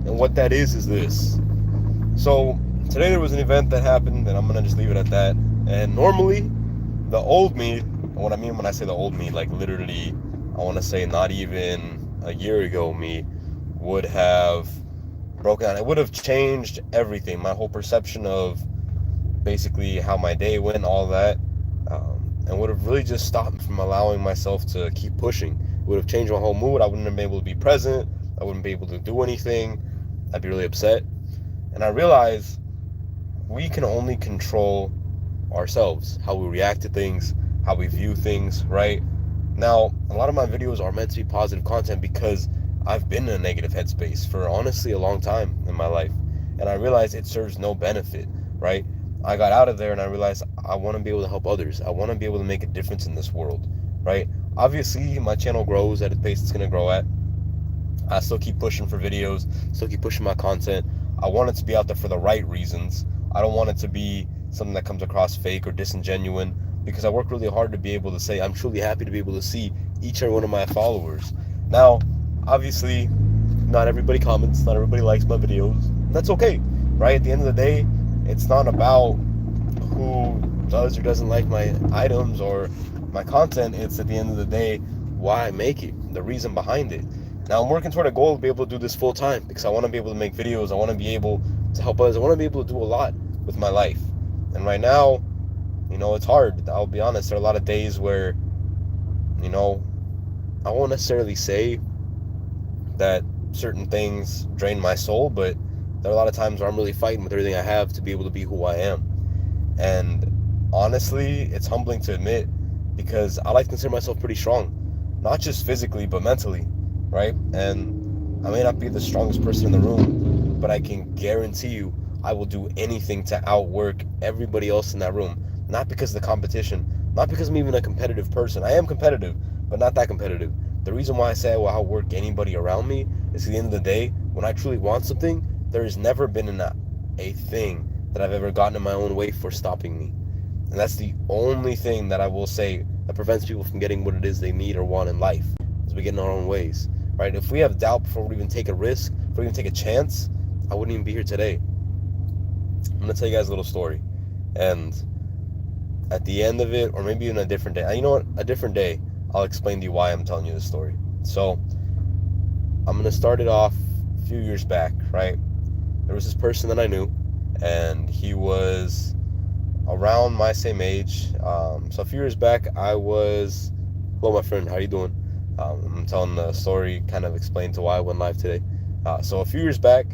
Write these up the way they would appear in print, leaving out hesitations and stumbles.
And what that is this. So today there was an event that happened, and I'm gonna just leave it at that. And normally, the old me, what I mean when I say the old me, like literally, I want to say not even a year ago me, would have broken down. It would have changed everything, my whole perception of basically how my day went, all that, and would have really just stopped me from allowing myself to keep pushing. It would have changed my whole mood. I wouldn't have been able to be present. I wouldn't be able to do anything. I'd be really upset. And I realized we can only control ourselves, how we react to things, how we view things, right? Now, a lot of my videos are meant to be positive content because I've been in a negative headspace for honestly a long time in my life. And I realized it serves no benefit, right? I got out of there and I realized I want to be able to help others. I want to be able to make a difference in this world, right? Obviously, my channel grows at a pace it's going to grow at. I still keep pushing for videos, still keep pushing my content. I want it to be out there for the right reasons. I don't want it to be something that comes across fake or disingenuous, because I work really hard to be able to say I'm truly happy to be able to see each and every one of my followers. Now, obviously, not everybody comments, not everybody likes my videos. That's okay, right? At the end of the day, it's not about who does or doesn't like my items or my content. It's at the end of the day why I make it, the reason behind it. Now I'm working toward a goal to be able to do this full time because I want to be able to make videos. I want to be able to help others. I want to be able to do a lot with my life. And right now, it's hard. I'll be honest. There are a lot of days where, I won't necessarily say that certain things drain my soul, but there are a lot of times where I'm really fighting with everything I have to be able to be who I am. And honestly, it's humbling to admit because I like to consider myself pretty strong, not just physically, but mentally, right? And I may not be the strongest person in the room, but I can guarantee you I will do anything to outwork everybody else in that room. Not because of the competition, not because I'm even a competitive person. I am competitive, but not that competitive. The reason why I say I will outwork anybody around me is at the end of the day, when I truly want something, there has never been a thing that I've ever gotten in my own way for stopping me. And that's the only thing that I will say that prevents people from getting what it is they need or want in life, is we get in our own ways, right? If we have doubt before we even take a risk, before we even take a chance, I wouldn't even be here today. I'm going to tell you guys a little story. And at the end of it, or maybe even a different day, you know what? A different day, I'll explain to you why I'm telling you this story. So I'm going to start it off a few years back, right? There was this person that I knew, and he was around my same age. So a few years back, hello, my friend, how you doing? I'm telling the story, kind of explain to why I went live today. So a few years back,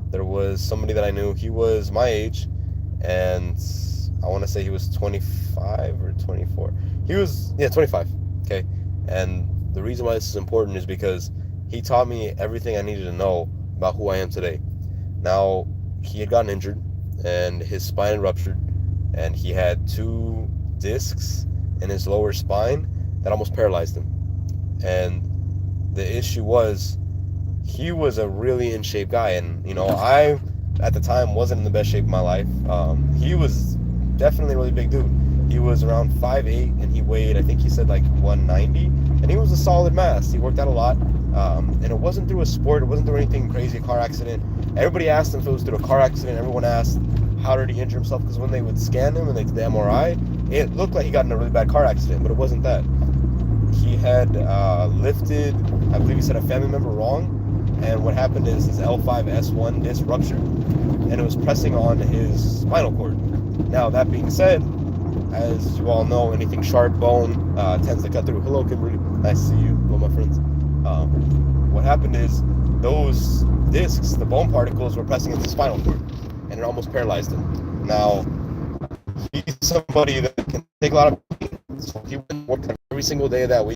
there was somebody that I knew. He was my age, and I want to say he was 25 or 24. He was, 25, okay? And the reason why this is important is because he taught me everything I needed to know about who I am today. Now, he had gotten injured, and his spine ruptured, and he had 2 discs in his lower spine that almost paralyzed him. And the issue was, he was a really in shape guy, and I at the time wasn't in the best shape of my life. He was definitely a really big dude. He was around 5'8", and he weighed, I think he said like 190, and he was a solid mass. He worked out a lot, and it wasn't through a sport, it wasn't through anything crazy, a car accident. Everybody asked him if it was through a car accident. Everyone asked how did he injure himself, because when they would scan him and they did the MRI, it looked like he got in a really bad car accident, but it wasn't that. He had lifted, I believe he said, a family member wrong, and what happened is his L5-S1 disc ruptured, and it was pressing on his spinal cord. Now, that being said, as you all know, anything sharp bone tends to cut through. Hello, Kimberly. Nice to see you. Hello, my friends. What happened is those discs, the bone particles, were pressing into the spinal cord, and it almost paralyzed him. Now, he's somebody that can take a lot of pain, so he went to work every single day of that week.